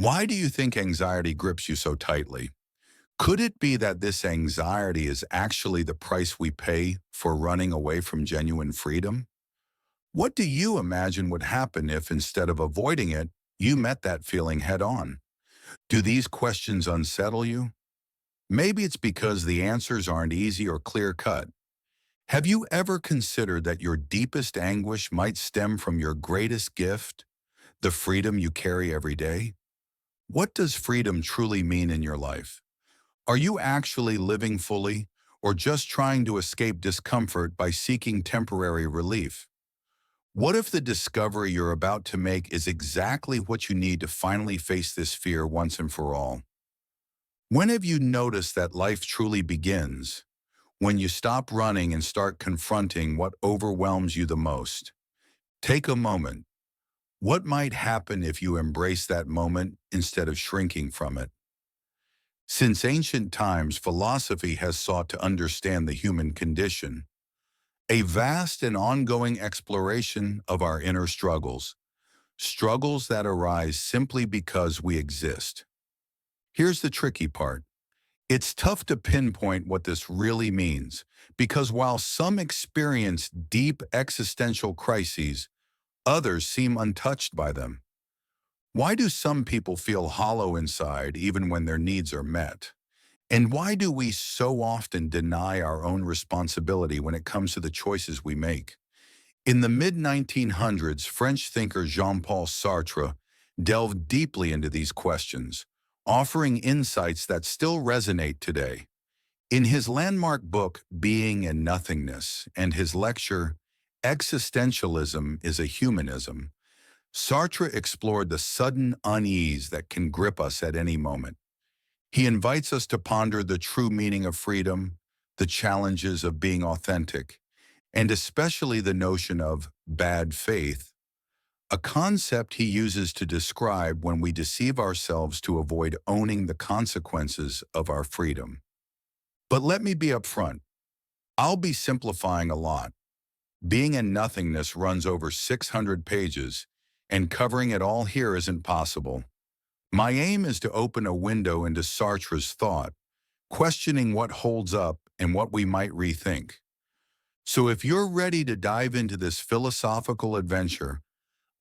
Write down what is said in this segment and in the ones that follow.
Why do you think anxiety grips you so tightly? Could it be that this anxiety is actually the price we pay for running away from genuine freedom? What do you imagine would happen if, instead of avoiding it, you met that feeling head on? Do these questions unsettle you? Maybe it's because the answers aren't easy or clear cut. Have you ever considered that your deepest anguish might stem from your greatest gift, the freedom you carry every day? What does freedom truly mean in your life? Are you actually living fully, or just trying to escape discomfort by seeking temporary relief? What if the discovery you're about to make is exactly what you need to finally face this fear once and for all? When have you noticed that life truly begins? When you stop running and start confronting what overwhelms you the most. Take a moment. What might happen if you embrace that moment instead of shrinking from it? Since ancient times, philosophy has sought to understand the human condition, a vast and ongoing exploration of our inner struggles, struggles that arise simply because we exist. Here's the tricky part. It's tough to pinpoint what this really means, because while some experience deep existential crises, others seem untouched by them. Why do some people feel hollow inside even when their needs are met? And why do we so often deny our own responsibility when it comes to the choices we make? In the mid-1900s, French thinker Jean-Paul Sartre delved deeply into these questions, offering insights that still resonate today. In his landmark book, Being and Nothingness, and his lecture, Existentialism is a Humanism, Sartre explored the sudden unease that can grip us at any moment. He invites us to ponder the true meaning of freedom, the challenges of being authentic, and especially the notion of bad faith, a concept he uses to describe when we deceive ourselves to avoid owning the consequences of our freedom. But let me be upfront. I'll be simplifying a lot. Being in Nothingness runs over 600 pages, and covering it all here isn't possible. My aim is to open a window into Sartre's thought, questioning what holds up and what we might rethink. So if you're ready to dive into this philosophical adventure,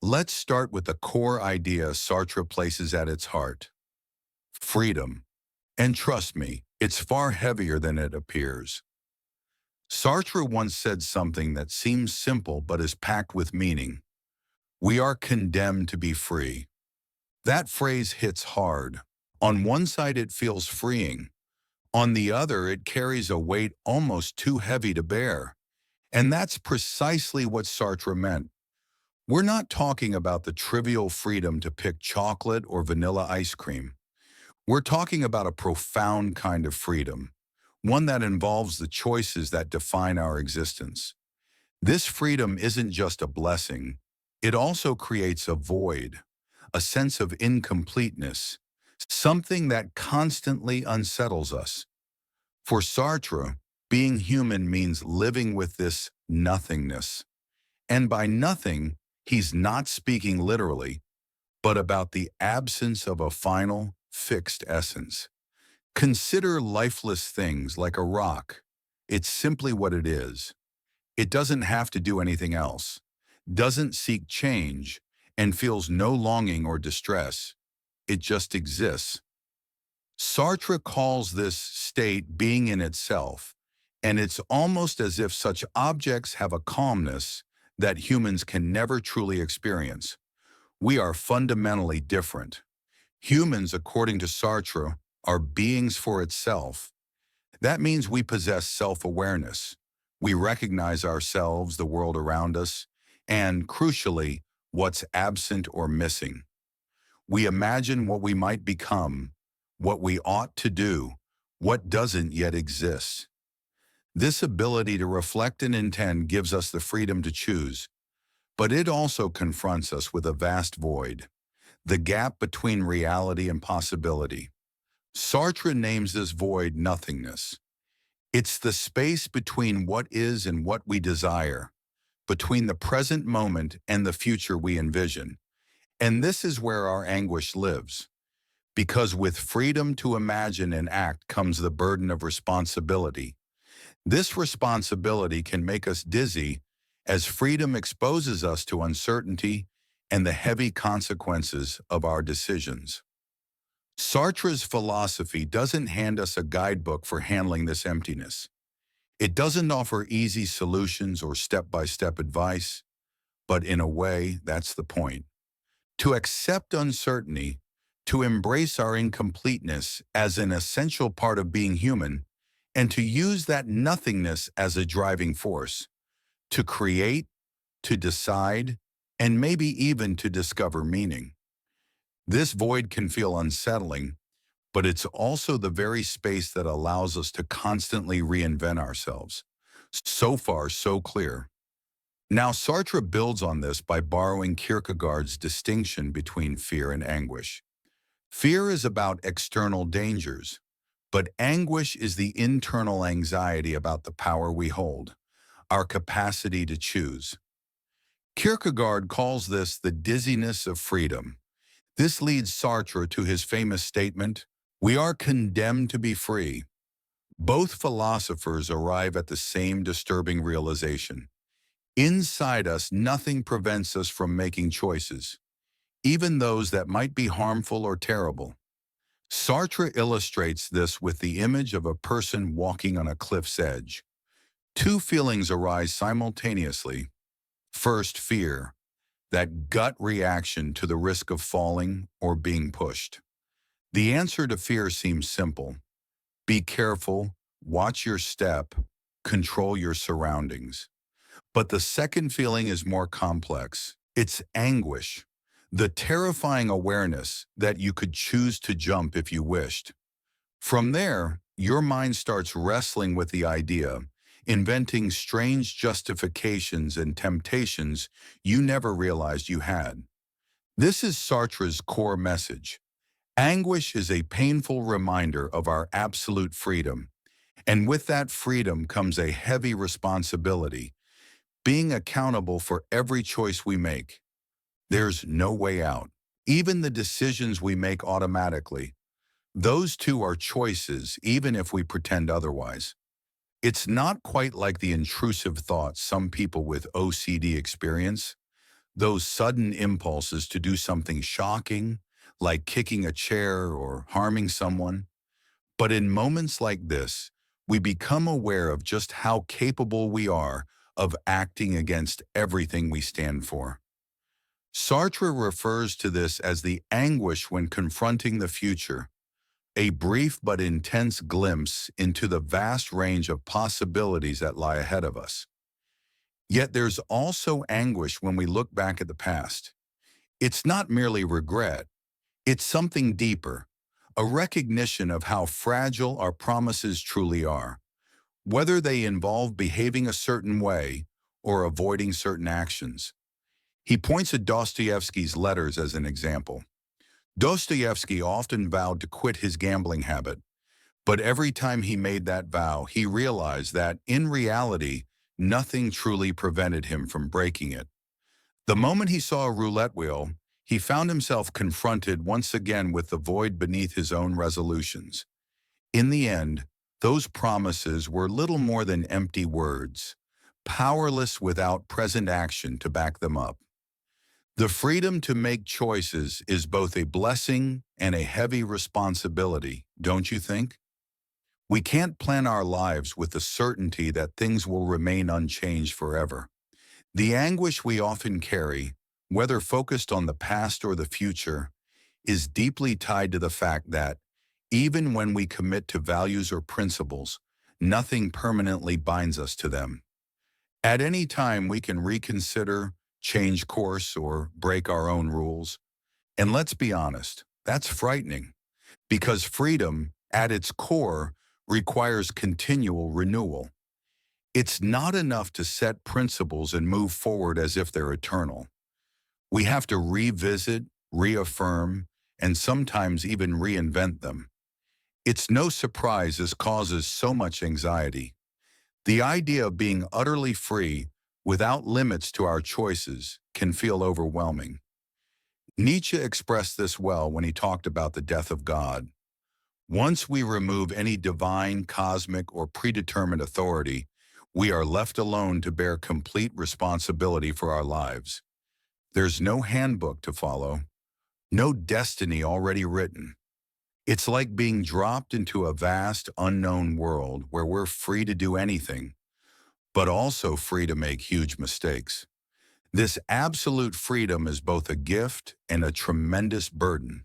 let's start with the core idea Sartre places at its heart: freedom. And trust me, it's far heavier than it appears. Sartre once said something that seems simple but is packed with meaning. We are condemned to be free. That phrase hits hard. On one side, it feels freeing. On the other, it carries a weight almost too heavy to bear. And that's precisely what Sartre meant. We're not talking about the trivial freedom to pick chocolate or vanilla ice cream. We're talking about a profound kind of freedom, one that involves the choices that define our existence. This freedom isn't just a blessing, it also creates a void, a sense of incompleteness, something that constantly unsettles us. For Sartre, being human means living with this nothingness. And by nothing, he's not speaking literally, but about the absence of a final, fixed essence. Consider lifeless things like a rock. It's simply what it is. It doesn't have to do anything else, doesn't seek change, and feels no longing or distress. It just exists. Sartre calls this state being in itself, and it's almost as if such objects have a calmness that humans can never truly experience. We are fundamentally different. Humans, according to Sartre, are beings for itself. That means we possess self-awareness. We recognize ourselves, the world around us, and, crucially, what's absent or missing. We imagine what we might become, what we ought to do, what doesn't yet exist. This ability to reflect and intend gives us the freedom to choose, but it also confronts us with a vast void, the gap between reality and possibility. Sartre names this void nothingness. It's the space between what is and what we desire, between the present moment and the future we envision. And this is where our anguish lives. because with freedom to imagine and act comes the burden of responsibility. This responsibility can make us dizzy as freedom exposes us to uncertainty and the heavy consequences of our decisions. Sartre's philosophy doesn't hand us a guidebook for handling this emptiness. It doesn't offer easy solutions or step-by-step advice, but in a way, that's the point. To accept uncertainty, to embrace our incompleteness as an essential part of being human, and to use that nothingness as a driving force, to create, to decide, and maybe even to discover meaning. This void can feel unsettling, but it's also the very space that allows us to constantly reinvent ourselves. So far, so clear. Now, Sartre builds on this by borrowing Kierkegaard's distinction between fear and anguish. Fear is about external dangers, but anguish is the internal anxiety about the power we hold, our capacity to choose. Kierkegaard calls this the dizziness of freedom. This leads Sartre to his famous statement, "We are condemned to be free." Both philosophers arrive at the same disturbing realization. Inside us, nothing prevents us from making choices, even those that might be harmful or terrible. Sartre illustrates this with the image of a person walking on a cliff's edge. Two feelings arise simultaneously. First, fear, that gut reaction to the risk of falling or being pushed. The answer to fear seems simple. Be careful, watch your step, control your surroundings. But the second feeling is more complex. It's anguish, the terrifying awareness that you could choose to jump if you wished. From there, your mind starts wrestling with the idea, inventing strange justifications and temptations you never realized you had. This is Sartre's core message. Anguish is a painful reminder of our absolute freedom, and with that freedom comes a heavy responsibility, being accountable for every choice we make. There's no way out. Even the decisions we make automatically, those two are choices, even if we pretend otherwise. It's not quite like the intrusive thoughts some people with OCD experience, those sudden impulses to do something shocking, like kicking a chair or harming someone. But in moments like this, we become aware of just how capable we are of acting against everything we stand for. Sartre refers to this as the anguish when confronting the future, a brief but intense glimpse into the vast range of possibilities that lie ahead of us. Yet there's also anguish when we look back at the past. It's not merely regret, it's something deeper, a recognition of how fragile our promises truly are, whether they involve behaving a certain way or avoiding certain actions. He points at Dostoevsky's letters as an example. Dostoevsky often vowed to quit his gambling habit, but every time he made that vow, he realized that, in reality, nothing truly prevented him from breaking it. The moment he saw a roulette wheel, he found himself confronted once again with the void beneath his own resolutions. In the end, those promises were little more than empty words, powerless without present action to back them up. The freedom to make choices is both a blessing and a heavy responsibility, don't you think? We can't plan our lives with the certainty that things will remain unchanged forever. The anguish we often carry, whether focused on the past or the future, is deeply tied to the fact that, even when we commit to values or principles, nothing permanently binds us to them. At any time, we can reconsider, change course, or break our own rules. And let's be honest, that's frightening, because freedom, at its core, requires continual renewal. It's not enough to set principles and move forward as if they're eternal. We have to revisit, reaffirm, and sometimes even reinvent them. It's no surprise this causes so much anxiety. The idea of being utterly free, without limits to our choices, can feel overwhelming. Nietzsche expressed this well when he talked about the death of God. Once we remove any divine, cosmic, or predetermined authority, we are left alone to bear complete responsibility for our lives. There's no handbook to follow, no destiny already written. It's like being dropped into a vast, unknown world where we're free to do anything, but also free to make huge mistakes. This absolute freedom is both a gift and a tremendous burden.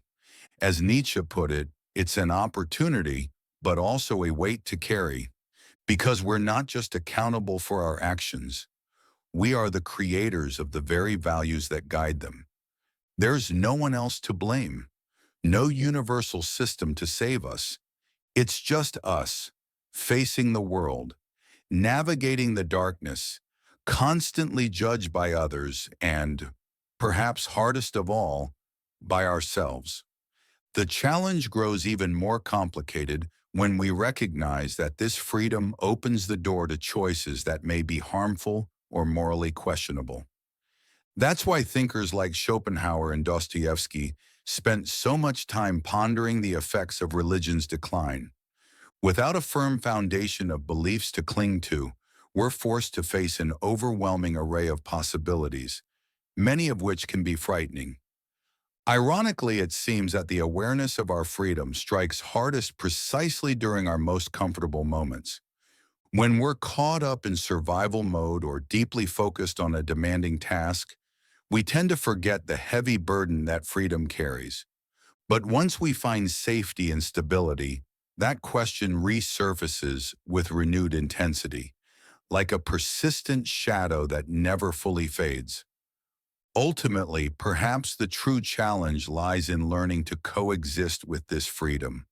As Nietzsche put it, it's an opportunity, but also a weight to carry, because we're not just accountable for our actions. We are the creators of the very values that guide them. There's no one else to blame, no universal system to save us. It's just us, facing the world, navigating the darkness, constantly judged by others, and, perhaps hardest of all, by ourselves. The challenge grows even more complicated when we recognize that this freedom opens the door to choices that may be harmful or morally questionable. That's why thinkers like Schopenhauer and Dostoevsky spent so much time pondering the effects of religion's decline. Without a firm foundation of beliefs to cling to, we're forced to face an overwhelming array of possibilities, many of which can be frightening. Ironically, it seems that the awareness of our freedom strikes hardest precisely during our most comfortable moments. When we're caught up in survival mode or deeply focused on a demanding task, we tend to forget the heavy burden that freedom carries. But once we find safety and stability, that question resurfaces with renewed intensity, like a persistent shadow that never fully fades. Ultimately, perhaps the true challenge lies in learning to coexist with this freedom,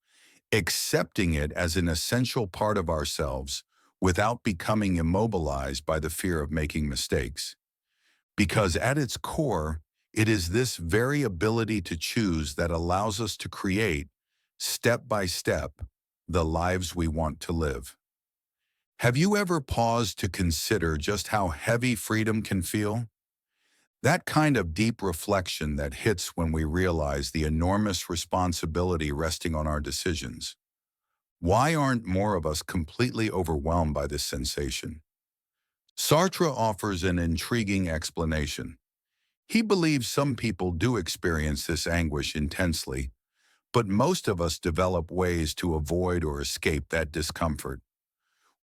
accepting it as an essential part of ourselves without becoming immobilized by the fear of making mistakes. Because at its core, it is this very ability to choose that allows us to create, step by step, the lives we want to live. Have you ever paused to consider just how heavy freedom can feel? That kind of deep reflection that hits when we realize the enormous responsibility resting on our decisions. Why aren't more of us completely overwhelmed by this sensation? Sartre offers an intriguing explanation. He believes some people do experience this anguish intensely, but most of us develop ways to avoid or escape that discomfort.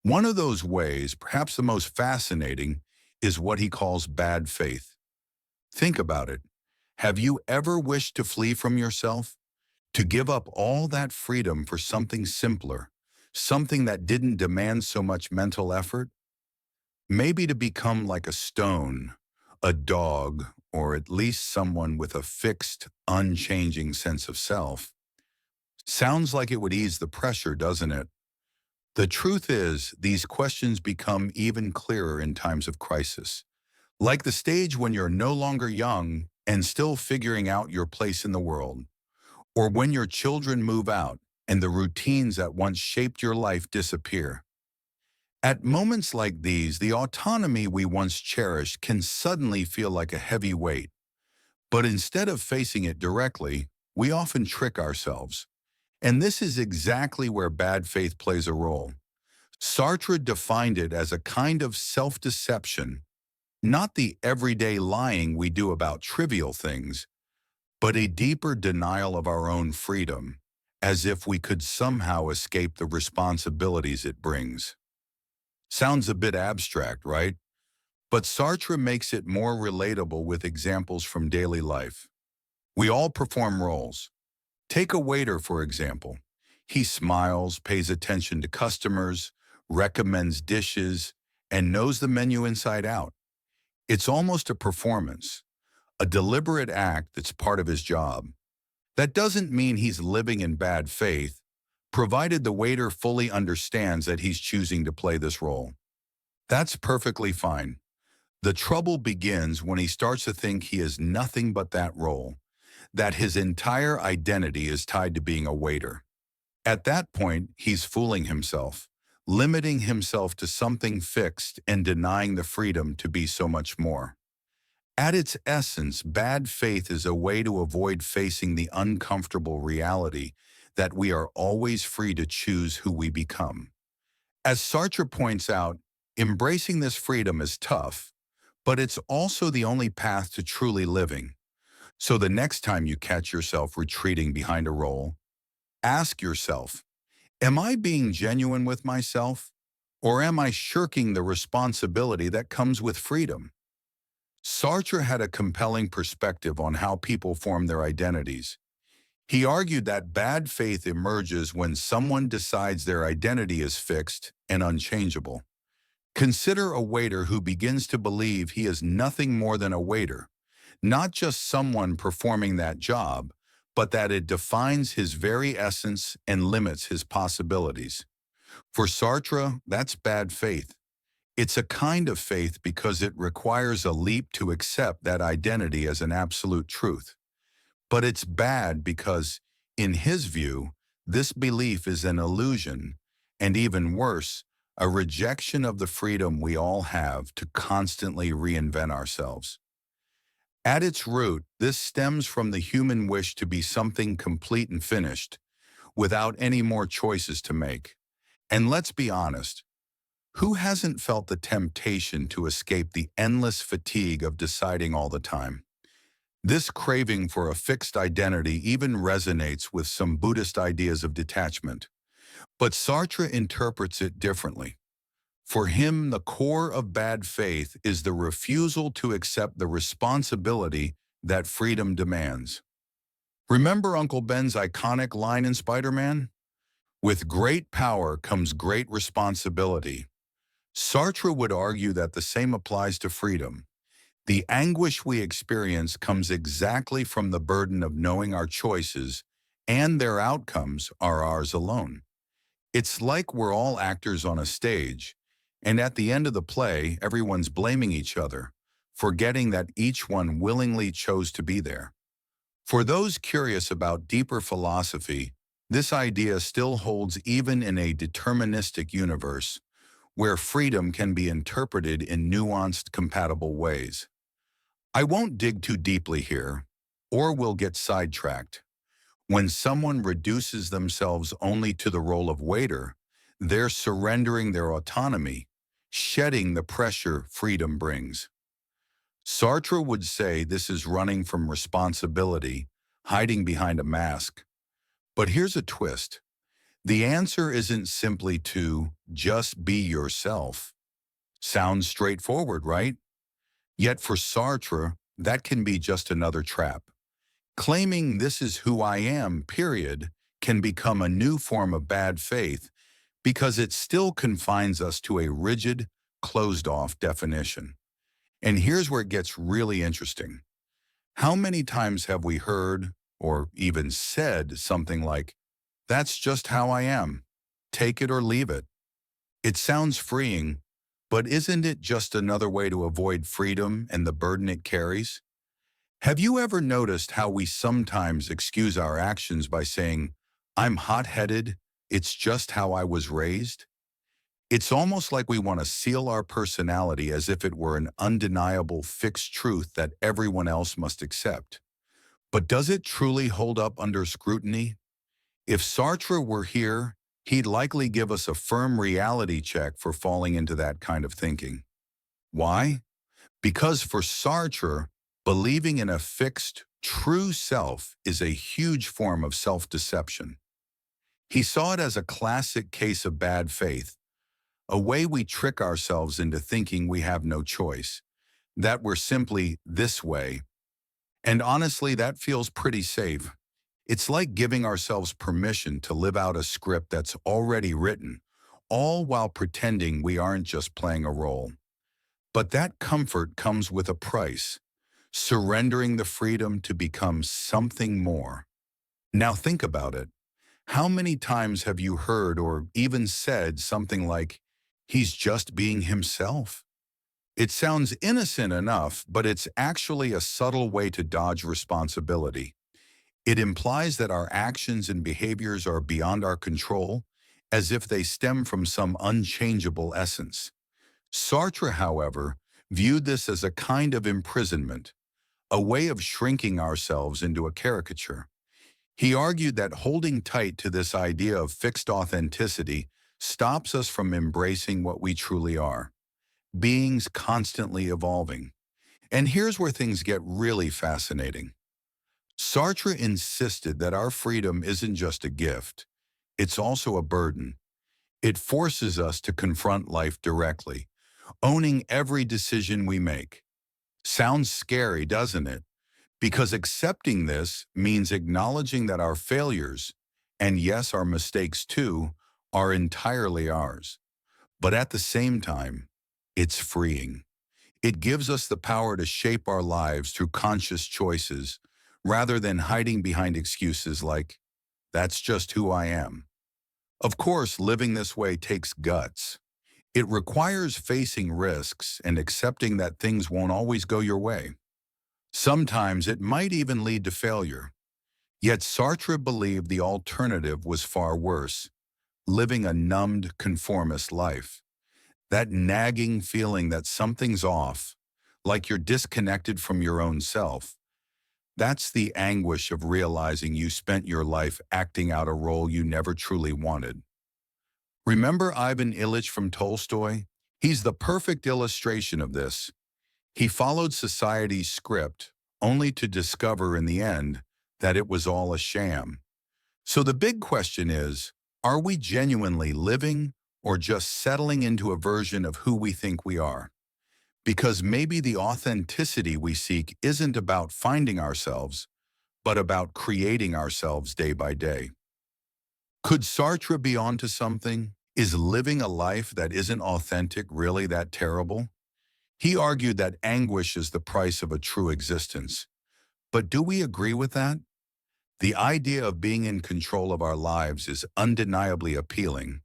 One of those ways, perhaps the most fascinating, is what he calls bad faith. Think about it. Have you ever wished to flee from yourself? To give up all that freedom for something simpler, something that didn't demand so much mental effort? Maybe to become like a stone, a dog, or at least someone with a fixed, unchanging sense of self. Sounds like it would ease the pressure, doesn't it? The truth is, these questions become even clearer in times of crisis. Like the stage when you're no longer young and still figuring out your place in the world, or when your children move out and the routines that once shaped your life disappear. At moments like these, the autonomy we once cherished can suddenly feel like a heavy weight. But instead of facing it directly, we often trick ourselves. And this is exactly where bad faith plays a role. Sartre defined it as a kind of self-deception, not the everyday lying we do about trivial things, but a deeper denial of our own freedom, as if we could somehow escape the responsibilities it brings. Sounds a bit abstract, right? But Sartre makes it more relatable with examples from daily life. We all perform roles. Take a waiter, for example. He smiles, pays attention to customers, recommends dishes, and knows the menu inside out. It's almost a performance, a deliberate act that's part of his job. That doesn't mean he's living in bad faith, provided the waiter fully understands that he's choosing to play this role. That's perfectly fine. The trouble begins when he starts to think he is nothing but that role, that his entire identity is tied to being a waiter. At that point, he's fooling himself, limiting himself to something fixed and denying the freedom to be so much more. At its essence, bad faith is a way to avoid facing the uncomfortable reality that we are always free to choose who we become. As Sartre points out, embracing this freedom is tough, but it's also the only path to truly living. So the next time you catch yourself retreating behind a role, ask yourself, am I being genuine with myself? Or am I shirking the responsibility that comes with freedom? Sartre had a compelling perspective on how people form their identities. He argued that bad faith emerges when someone decides their identity is fixed and unchangeable. Consider a waiter who begins to believe he is nothing more than a waiter, not just someone performing that job, but that it defines his very essence and limits his possibilities. For Sartre, that's bad faith. It's a kind of faith because it requires a leap to accept that identity as an absolute truth. But it's bad because, in his view, this belief is an illusion, and even worse, a rejection of the freedom we all have to constantly reinvent ourselves. At its root, this stems from the human wish to be something complete and finished, without any more choices to make. And let's be honest, who hasn't felt the temptation to escape the endless fatigue of deciding all the time? This craving for a fixed identity even resonates with some Buddhist ideas of detachment. But Sartre interprets it differently. For him, the core of bad faith is the refusal to accept the responsibility that freedom demands. Remember Uncle Ben's iconic line in Spider-Man? With great power comes great responsibility. Sartre would argue that the same applies to freedom. The anguish we experience comes exactly from the burden of knowing our choices and their outcomes are ours alone. It's like we're all actors on a stage, and at the end of the play, everyone's blaming each other, forgetting that each one willingly chose to be there. For those curious about deeper philosophy, this idea still holds even in a deterministic universe, where freedom can be interpreted in nuanced, compatible ways. I won't dig too deeply here, or we'll get sidetracked. When someone reduces themselves only to the role of waiter, they're surrendering their autonomy, shedding the pressure freedom brings. Sartre would say this is running from responsibility, hiding behind a mask. But here's a twist. The answer isn't simply to just be yourself. Sounds straightforward, right? Yet for Sartre, that can be just another trap. Claiming this is who I am, period, can become a new form of bad faith because it still confines us to a rigid, closed-off definition. And here's where it gets really interesting. How many times have we heard, or even said, something like, "That's just how I am. Take it or leave it"? It sounds freeing, but isn't it just another way to avoid freedom and the burden it carries? Have you ever noticed how we sometimes excuse our actions by saying, "I'm hot-headed, it's just how I was raised"? It's almost like we want to seal our personality as if it were an undeniable fixed truth that everyone else must accept. But does it truly hold up under scrutiny? If Sartre were here, he'd likely give us a firm reality check for falling into that kind of thinking. Why? Because for Sartre, believing in a fixed, true self is a huge form of self-deception. He saw it as a classic case of bad faith, a way we trick ourselves into thinking we have no choice, that we're simply this way. And honestly, that feels pretty safe. It's like giving ourselves permission to live out a script that's already written, all while pretending we aren't just playing a role. But that comfort comes with a price, surrendering the freedom to become something more. Now think about it. How many times have you heard or even said something like, "He's just being himself"? It sounds innocent enough, but it's actually a subtle way to dodge responsibility. It implies that our actions and behaviors are beyond our control, as if they stem from some unchangeable essence. Sartre, however, viewed this as a kind of imprisonment, a way of shrinking ourselves into a caricature. He argued that holding tight to this idea of fixed authenticity stops us from embracing what we truly are, beings constantly evolving. And here's where things get really fascinating. Sartre insisted that our freedom isn't just a gift, it's also a burden. It forces us to confront life directly, owning every decision we make. Sounds scary, doesn't it? Because accepting this means acknowledging that our failures, and yes, our mistakes too, are entirely ours. But at the same time, it's freeing. It gives us the power to shape our lives through conscious choices, rather than hiding behind excuses like, that's just who I am. Of course, living this way takes guts. It requires facing risks and accepting that things won't always go your way. Sometimes it might even lead to failure. Yet Sartre believed the alternative was far worse, living a numbed, conformist life. That nagging feeling that something's off, like you're disconnected from your own self. That's the anguish of realizing you spent your life acting out a role you never truly wanted. Remember Ivan Ilyich from Tolstoy? He's the perfect illustration of this. He followed society's script, only to discover in the end that it was all a sham. So the big question is, are we genuinely living or just settling into a version of who we think we are? Because maybe the authenticity we seek isn't about finding ourselves, but about creating ourselves day by day. Could Sartre be onto something? Is living a life that isn't authentic really that terrible? He argued that anguish is the price of a true existence. But do we agree with that? The idea of being in control of our lives is undeniably appealing.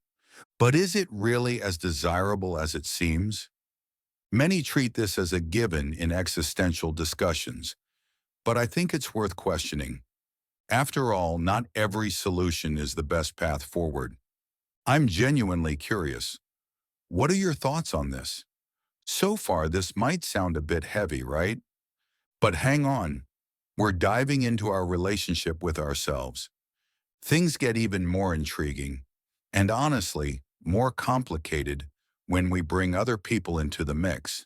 But is it really as desirable as it seems? Many treat this as a given in existential discussions, but I think it's worth questioning. After all, not every solution is the best path forward. I'm genuinely curious. What are your thoughts on this? So far, this might sound a bit heavy, right? But hang on. We're diving into our relationship with ourselves. Things get even more intriguing, and honestly, more complicated when we bring other people into the mix.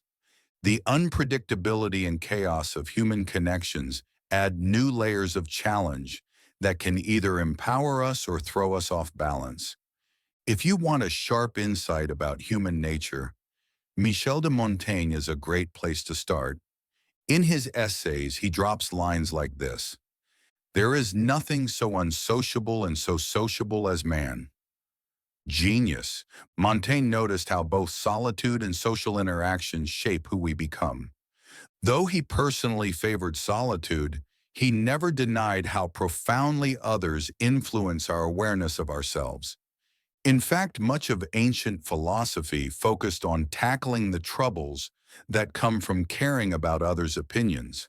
The unpredictability and chaos of human connections add new layers of challenge that can either empower us or throw us off balance. If you want a sharp insight about human nature, Michel de Montaigne is a great place to start. In his essays, he drops lines like this: "There is nothing so unsociable and so sociable as man." Genius. Montaigne noticed how both solitude and social interactions shape who we become. Though he personally favored solitude, he never denied how profoundly others influence our awareness of ourselves. In fact, much of ancient philosophy focused on tackling the troubles that come from caring about others' opinions.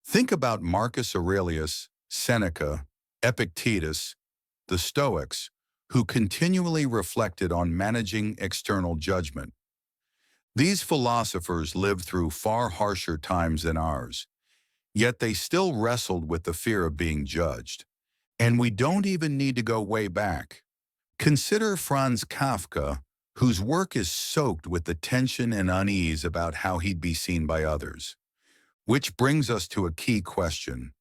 Think about Marcus Aurelius, Seneca, Epictetus, the Stoics, who continually reflected on managing external judgment. These philosophers lived through far harsher times than ours, yet they still wrestled with the fear of being judged. And we don't even need to go way back. Consider Franz Kafka, whose work is soaked with the tension and unease about how he'd be seen by others. Which brings us to a key question.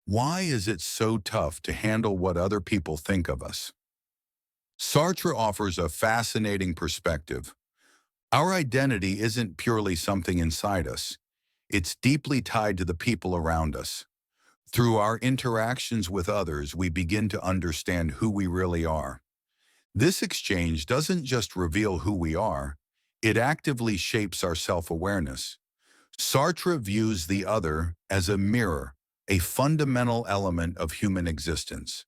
Why is it so tough to handle what other people think of us? Sartre offers a fascinating perspective. Our identity isn't purely something inside us. It's deeply tied to the people around us. Through our interactions with others, we begin to understand who we really are. This exchange doesn't just reveal who we are, it actively shapes our self-awareness. Sartre views the other as a mirror, a fundamental element of human existence.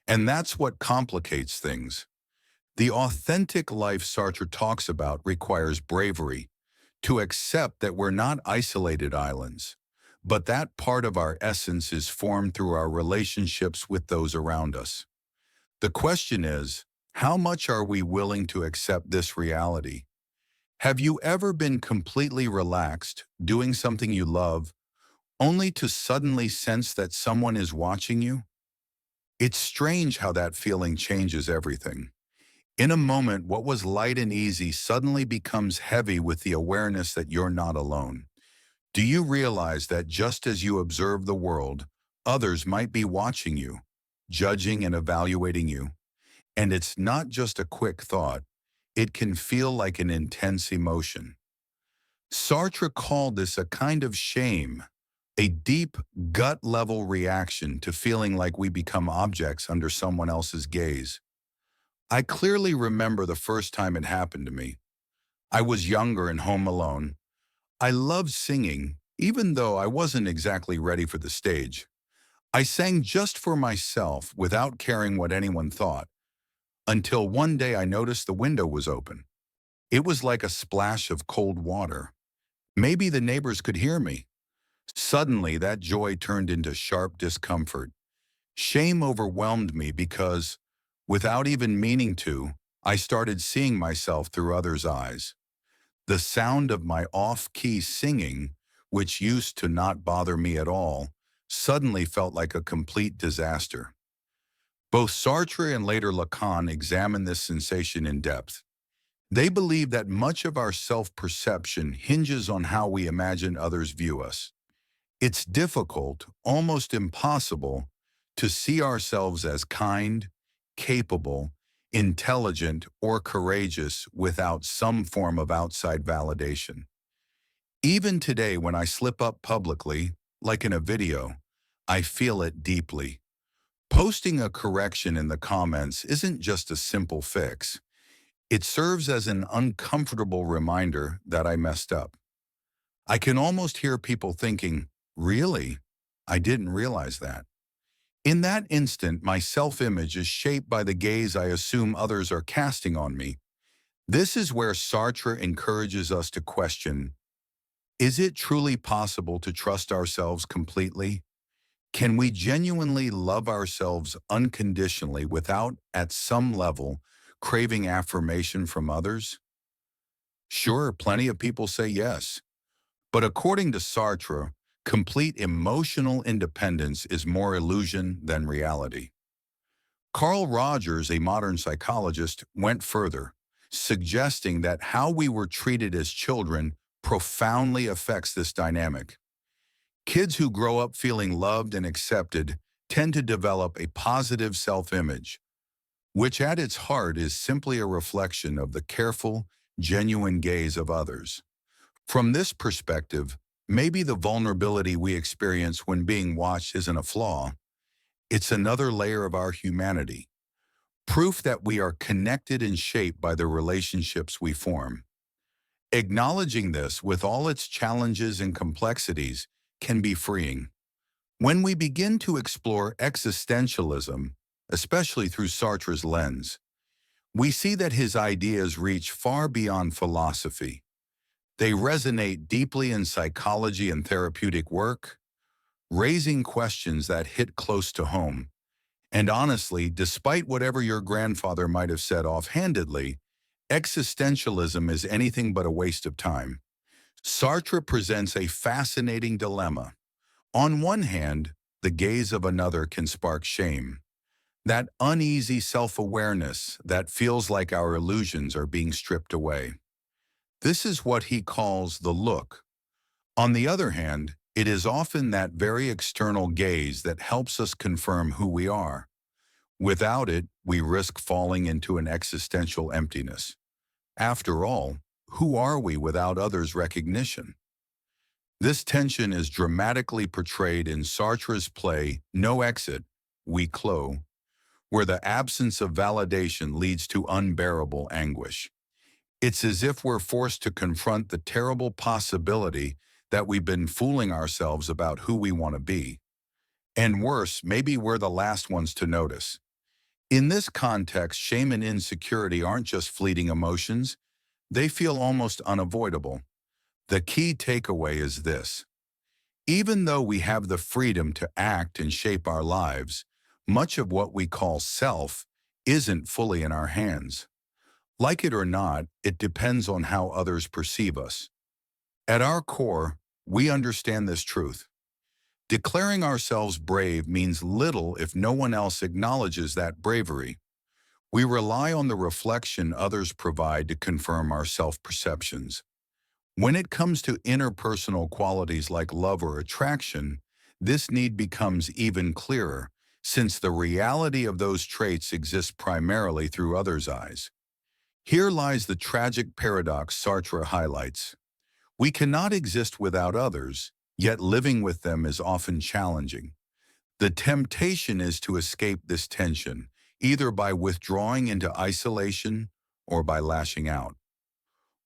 And that's what complicates things. The authentic life Sartre talks about requires bravery, to accept that we're not isolated islands, but that part of our essence is formed through our relationships with those around us. The question is, how much are we willing to accept this reality? Have you ever been completely relaxed, doing something you love, only to suddenly sense that someone is watching you? It's strange how that feeling changes everything. In a moment, what was light and easy suddenly becomes heavy with the awareness that you're not alone. Do you realize that just as you observe the world, others might be watching you, judging and evaluating you? And it's not just a quick thought, it can feel like an intense emotion. Sartre called this a kind of shame, a deep, gut-level reaction to feeling like we become objects under someone else's gaze. I clearly remember the first time it happened to me. I was younger and home alone. I loved singing, even though I wasn't exactly ready for the stage. I sang just for myself without caring what anyone thought, until one day I noticed the window was open. It was like a splash of cold water. Maybe the neighbors could hear me. Suddenly, that joy turned into sharp discomfort. Shame overwhelmed me because, without even meaning to, I started seeing myself through others' eyes. The sound of my off-key singing, which used to not bother me at all, suddenly felt like a complete disaster. Both Sartre and later Lacan examined this sensation in depth. They believe that much of our self-perception hinges on how we imagine others view us. It's difficult, almost impossible, to see ourselves as kind, capable, intelligent, or courageous without some form of outside validation. Even today, when I slip up publicly, like in a video, I feel it deeply. Posting a correction in the comments isn't just a simple fix. It serves as an uncomfortable reminder that I messed up. I can almost hear people thinking, really? I didn't realize that. In that instant, my self-image is shaped by the gaze I assume others are casting on me. This is where Sartre encourages us to question, is it truly possible to trust ourselves completely? Can we genuinely love ourselves unconditionally without, at some level, craving affirmation from others? Sure, plenty of people say yes. But according to Sartre, complete emotional independence is more illusion than reality. Carl Rogers, a modern psychologist, went further, suggesting that how we were treated as children profoundly affects this dynamic. Kids who grow up feeling loved and accepted tend to develop a positive self-image, which at its heart is simply a reflection of the careful, genuine gaze of others. From this perspective, maybe the vulnerability we experience when being watched isn't a flaw, it's another layer of our humanity, proof that we are connected and shaped by the relationships we form. Acknowledging this, with all its challenges and complexities, can be freeing. When we begin to explore existentialism, especially through Sartre's lens, we see that his ideas reach far beyond philosophy. They resonate deeply in psychology and therapeutic work, raising questions that hit close to home. And honestly, despite whatever your grandfather might have said offhandedly, existentialism is anything but a waste of time. Sartre presents a fascinating dilemma. On one hand, the gaze of another can spark shame, that uneasy self-awareness that feels like our illusions are being stripped away. This is what he calls the look. On the other hand, it is often that very external gaze that helps us confirm who we are. Without it, we risk falling into an existential emptiness. After all, who are we without others' recognition? This tension is dramatically portrayed in Sartre's play No Exit, We Clo, where the absence of validation leads to unbearable anguish. It's as if we're forced to confront the terrible possibility that we've been fooling ourselves about who we want to be. And worse, maybe we're the last ones to notice. In this context, shame and insecurity aren't just fleeting emotions, they feel almost unavoidable. The key takeaway is this. Even though we have the freedom to act and shape our lives, much of what we call self isn't fully in our hands. Like it or not, it depends on how others perceive us. At our core, we understand this truth. Declaring ourselves brave means little if no one else acknowledges that bravery. We rely on the reflection others provide to confirm our self-perceptions. When it comes to interpersonal qualities like love or attraction, this need becomes even clearer, since the reality of those traits exists primarily through others' eyes. Here lies the tragic paradox Sartre highlights. We cannot exist without others, yet living with them is often challenging. The temptation is to escape this tension, either by withdrawing into isolation or by lashing out.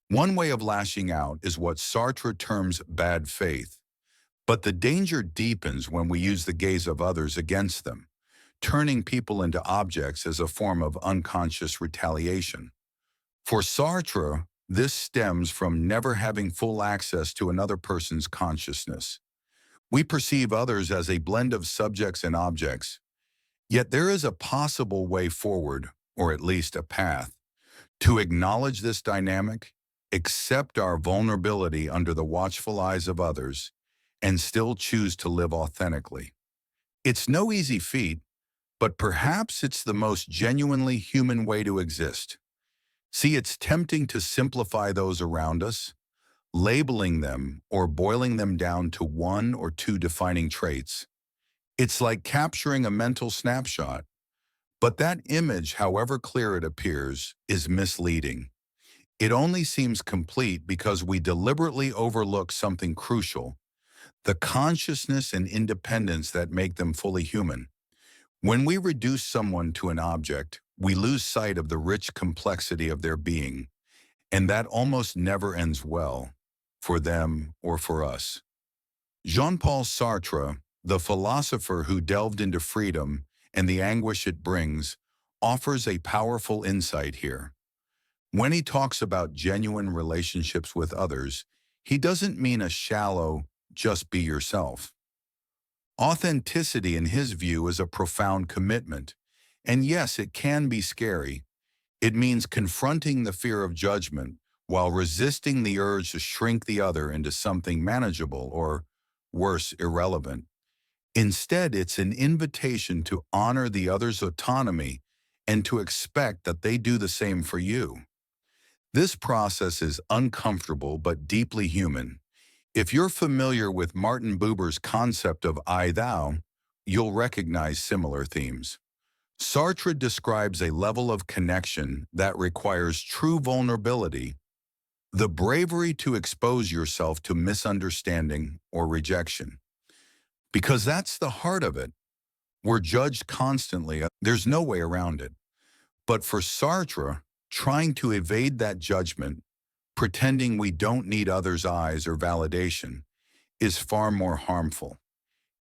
One way of lashing out is what Sartre terms bad faith, but the danger deepens when we use the gaze of others against them, turning people into objects as a form of unconscious retaliation. For Sartre, this stems from never having full access to another person's consciousness. We perceive others as a blend of subjects and objects, yet there is a possible way forward, or at least a path, to acknowledge this dynamic, accept our vulnerability under the watchful eyes of others, and still choose to live authentically. It's no easy feat, but perhaps it's the most genuinely human way to exist. See, it's tempting to simplify those around us, labeling them or boiling them down to one or two defining traits. It's like capturing a mental snapshot, but that image, however clear it appears, is misleading. It only seems complete because we deliberately overlook something crucial: the consciousness and independence that make them fully human. When we reduce someone to an object, we lose sight of the rich complexity of their being, and that almost never ends well, for them or for us. Jean-Paul Sartre, the philosopher who delved into freedom and the anguish it brings, offers a powerful insight here. When he talks about genuine relationships with others, he doesn't mean a shallow, just be yourself. Authenticity, in his view, is a profound commitment. And yes, it can be scary. It means confronting the fear of judgment while resisting the urge to shrink the other into something manageable or, worse, irrelevant. Instead, it's an invitation to honor the other's autonomy and to expect that they do the same for you. This process is uncomfortable but deeply human. If you're familiar with Martin Buber's concept of I-thou, you'll recognize similar themes. Sartre describes a level of connection that requires true vulnerability, the bravery to expose yourself to misunderstanding or rejection. Because that's the heart of it. We're judged constantly. There's no way around it. But for Sartre, trying to evade that judgment, pretending we don't need others' eyes or validation, is far more harmful.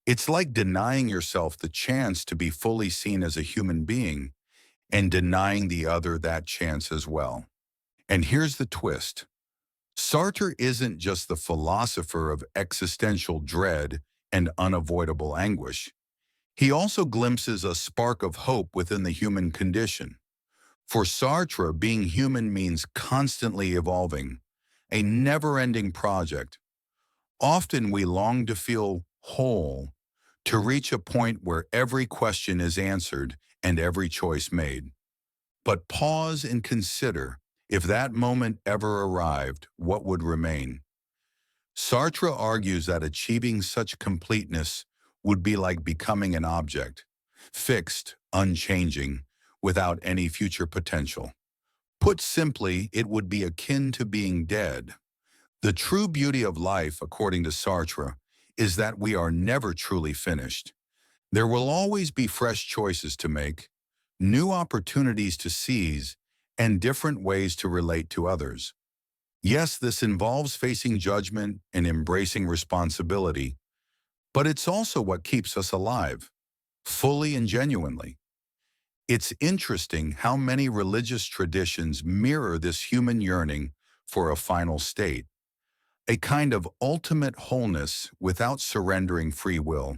It's like denying yourself the chance to be fully seen as a human being and denying the other that chance as well. And here's the twist. Sartre isn't just the philosopher of existential dread and unavoidable anguish. He also glimpses a spark of hope within the human condition. For Sartre, being human means constantly evolving, a never-ending project. Often we long to feel whole, to reach a point where every question is answered and every choice made. But pause and consider, if that moment ever arrived, what would remain? Sartre argues that achieving such completeness would be like becoming an object, fixed, unchanging, without any future potential. Put simply, it would be akin to being dead. The true beauty of life, according to Sartre, is that we are never truly finished. There will always be fresh choices to make, new opportunities to seize, and different ways to relate to others. Yes, this involves facing judgment and embracing responsibility, but it's also what keeps us alive, fully and genuinely. It's interesting how many religious traditions mirror this human yearning for a final state, a kind of ultimate wholeness without surrendering free will.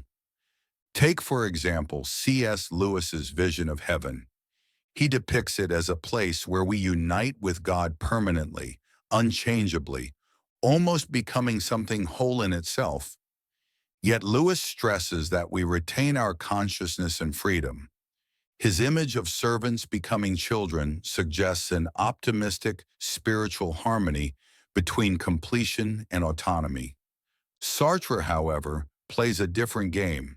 Take, for example, C.S. Lewis's vision of heaven. He depicts it as a place where we unite with God permanently, unchangeably, almost becoming something whole in itself. Yet Lewis stresses that we retain our consciousness and freedom. His image of servants becoming children suggests an optimistic spiritual harmony between completion and autonomy. Sartre, however, plays a different game.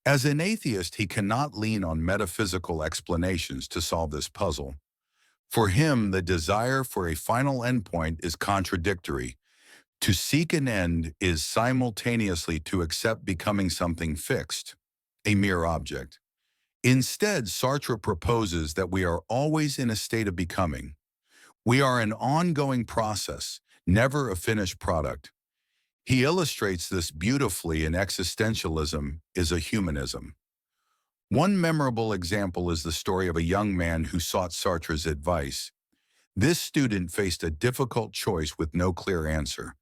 As an atheist, he cannot lean on metaphysical explanations to solve this puzzle. For him, the desire for a final endpoint is contradictory. To seek an end is simultaneously to accept becoming something fixed, a mere object. Instead, Sartre proposes that we are always in a state of becoming. We are an ongoing process, never a finished product. He illustrates this beautifully in Existentialism is a Humanism. One memorable example is the story of a young man who sought Sartre's advice. This student faced a difficult choice with no clear answer.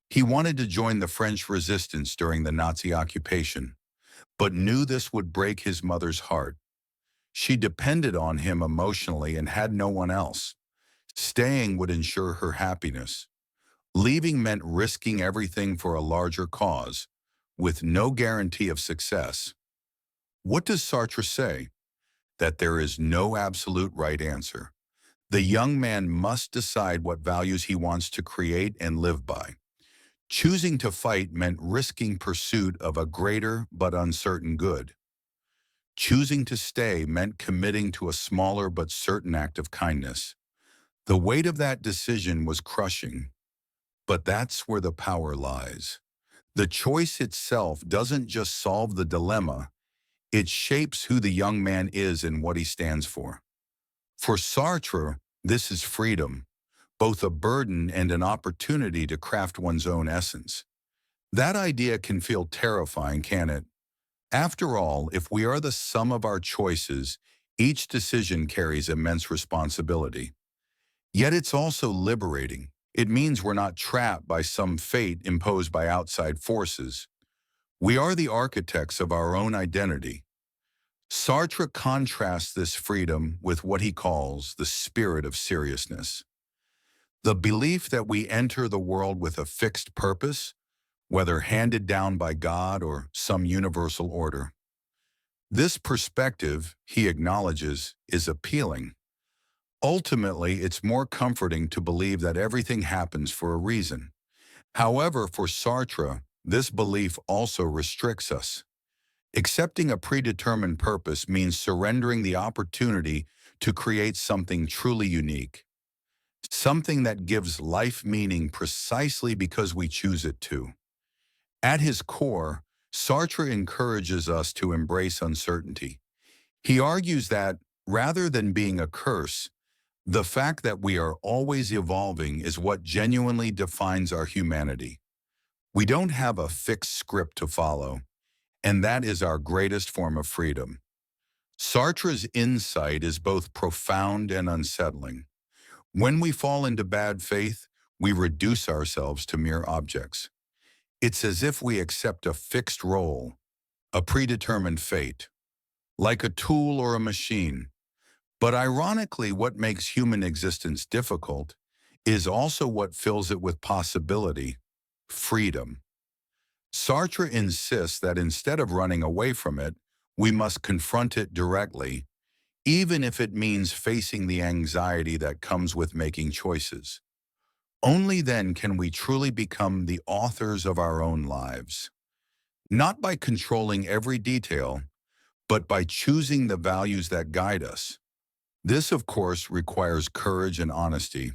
He wanted to join the French resistance during the Nazi occupation, but knew this would break his mother's heart. She depended on him emotionally and had no one else. Staying would ensure her happiness. Leaving meant risking everything for a larger cause, with no guarantee of success. What does Sartre say? That there is no absolute right answer. The young man must decide what values he wants to create and live by. Choosing to fight meant risking pursuit of a greater but uncertain good. Choosing to stay meant committing to a smaller but certain act of kindness. The weight of that decision was crushing, but that's where the power lies. The choice itself doesn't just solve the dilemma, it shapes who the young man is and what he stands for. For Sartre, this is freedom, both a burden and an opportunity to craft one's own essence. That idea can feel terrifying, can it? After all, if we are the sum of our choices, each decision carries immense responsibility. Yet it's also liberating. It means we're not trapped by some fate imposed by outside forces. We are the architects of our own identity. Sartre contrasts this freedom with what he calls the spirit of seriousness. The belief that we enter the world with a fixed purpose, whether handed down by God or some universal order. This perspective, he acknowledges, is appealing. Ultimately, it's more comforting to believe that everything happens for a reason. However, for Sartre, this belief also restricts us. Accepting a predetermined purpose means surrendering the opportunity to create something truly unique, something that gives life meaning precisely because we choose it to. At his core, Sartre encourages us to embrace uncertainty. He argues that, rather than being a curse, the fact that we are always evolving is what genuinely defines our humanity. We don't have a fixed script to follow, and that is our greatest form of freedom. Sartre's insight is both profound and unsettling. When we fall into bad faith, we reduce ourselves to mere objects. It's as if we accept a fixed role, a predetermined fate, like a tool or a machine. But ironically, what makes human existence difficult is also what fills it with possibility, freedom. Sartre insists that instead of running away from it, we must confront it directly, even if it means facing the anxiety that comes with making choices. Only then can we truly become the authors of our own lives, not by controlling every detail, but by choosing the values that guide us. This, of course, requires courage and honesty.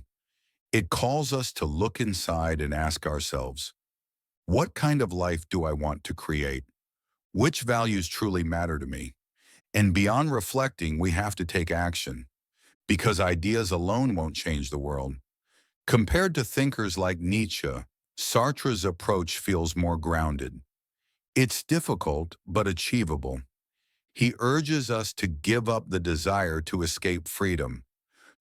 It calls us to look inside and ask ourselves, what kind of life do I want to create? Which values truly matter to me? And beyond reflecting, we have to take action, because ideas alone won't change the world. Compared to thinkers like Nietzsche, Sartre's approach feels more grounded. It's difficult, but achievable. He urges us to give up the desire to escape freedom,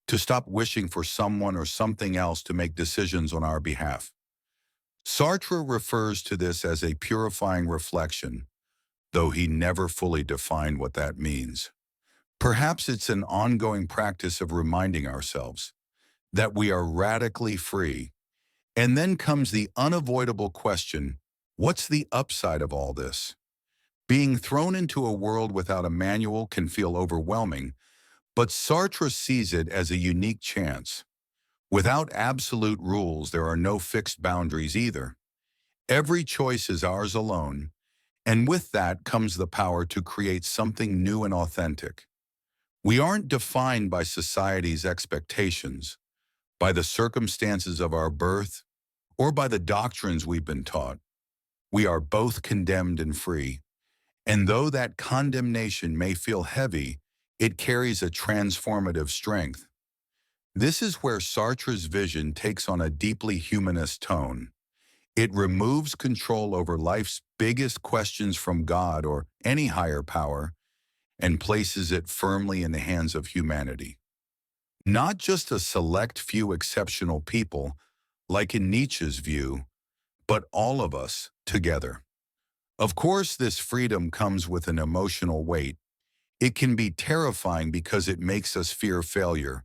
to stop wishing for someone or something else to make decisions on our behalf. Sartre refers to this as a purifying reflection, though he never fully defined what that means. Perhaps it's an ongoing practice of reminding ourselves that we are radically free. And then comes the unavoidable question, what's the upside of all this? Being thrown into a world without a manual can feel overwhelming, but Sartre sees it as a unique chance. Without absolute rules, there are no fixed boundaries either. Every choice is ours alone, and with that comes the power to create something new and authentic. We aren't defined by society's expectations, by the circumstances of our birth, or by the doctrines we've been taught. We are both condemned and free. And though that condemnation may feel heavy, it carries a transformative strength. This is where Sartre's vision takes on a deeply humanist tone. It removes control over life's biggest questions from God or any higher power and places it firmly in the hands of humanity. Not just a select few exceptional people, like in Nietzsche's view, but all of us together. Of course, this freedom comes with an emotional weight. It can be terrifying because it makes us fear failure,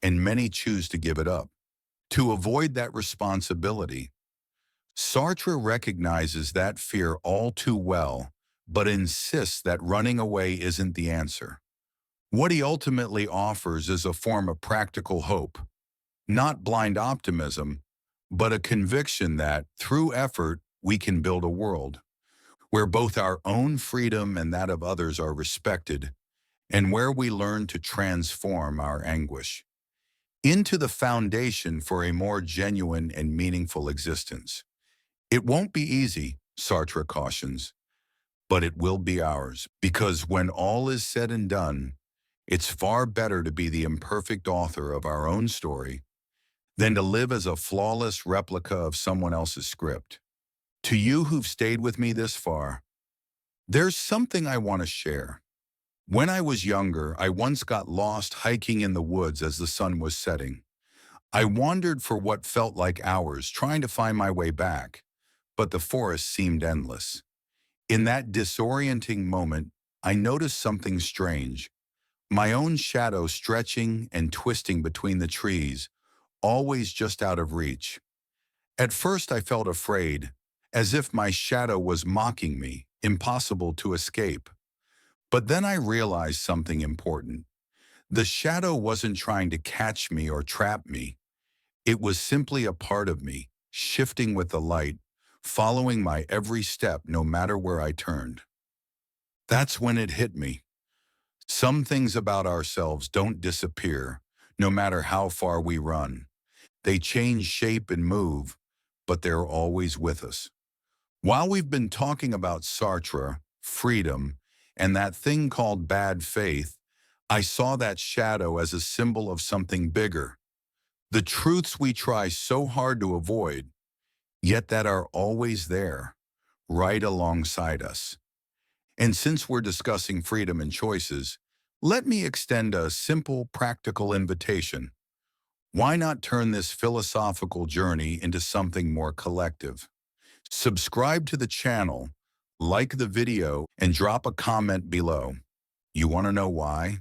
and many choose to give it up. To avoid that responsibility, Sartre recognizes that fear all too well, but insists that running away isn't the answer. What he ultimately offers is a form of practical hope, not blind optimism, but a conviction that, through effort, we can build a world where both our own freedom and that of others are respected, and where we learn to transform our anguish into the foundation for a more genuine and meaningful existence. It won't be easy, Sartre cautions, but it will be ours, because when all is said and done, it's far better to be the imperfect author of our own story than to live as a flawless replica of someone else's script. To you who've stayed with me this far, there's something I want to share. When I was younger, I once got lost hiking in the woods as the sun was setting. I wandered for what felt like hours, trying to find my way back, but the forest seemed endless. In that disorienting moment, I noticed something strange. My own shadow stretching and twisting between the trees, always just out of reach. At first I felt afraid, as if my shadow was mocking me, impossible to escape. But then I realized something important. The shadow wasn't trying to catch me or trap me. It was simply a part of me, shifting with the light, following my every step no matter where I turned. That's when it hit me. Some things about ourselves don't disappear, no matter how far we run. They change shape and move, but they're always with us. While we've been talking about Sartre, freedom, and that thing called bad faith, I saw that shadow as a symbol of something bigger. The truths we try so hard to avoid, yet that are always there, right alongside us. And since we're discussing freedom and choices, let me extend a simple, practical invitation. Why not turn this philosophical journey into something more collective? Subscribe to the channel, like the video, and drop a comment below. You want to know why?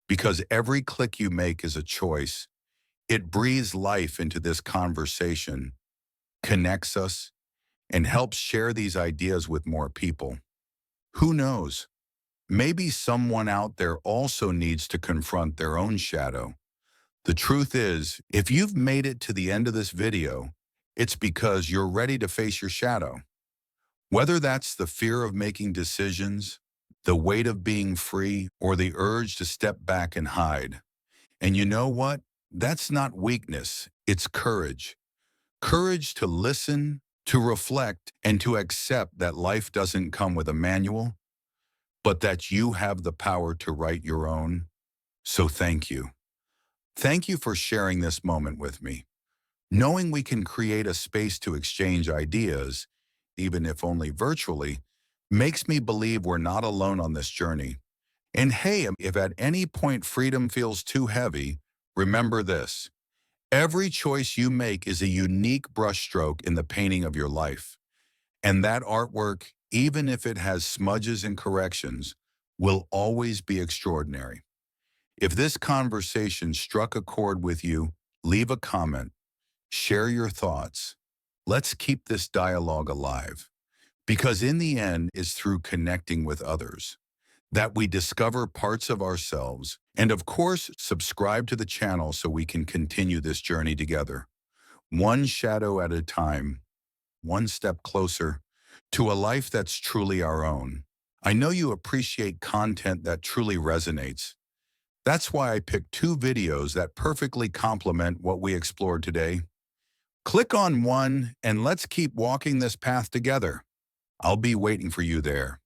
Because every click you make is a choice. It breathes life into this conversation, connects us, and helps share these ideas with more people. Who knows? Maybe someone out there also needs to confront their own shadow. The truth is, if you've made it to the end of this video, it's because you're ready to face your shadow. Whether that's the fear of making decisions, the weight of being free, or the urge to step back and hide. And you know what? That's not weakness, it's courage. Courage to listen, to reflect, and to accept that life doesn't come with a manual, but that you have the power to write your own. So thank you. Thank you for sharing this moment with me. Knowing we can create a space to exchange ideas, even if only virtually, makes me believe we're not alone on this journey. And hey, if at any point freedom feels too heavy, remember this. Every choice you make is a unique brushstroke in the painting of your life. And that artwork, even if it has smudges and corrections, will always be extraordinary. If this conversation struck a chord with you, leave a comment, share your thoughts. Let's keep this dialogue alive, because in the end, it's through connecting with others that we discover parts of ourselves. And of course, subscribe to the channel so we can continue this journey together, one shadow at a time, one step closer to a life that's truly our own. I know you appreciate content that truly resonates. That's why I picked two videos that perfectly complement what we explored today. Click on one and let's keep walking this path together. I'll be waiting for you there.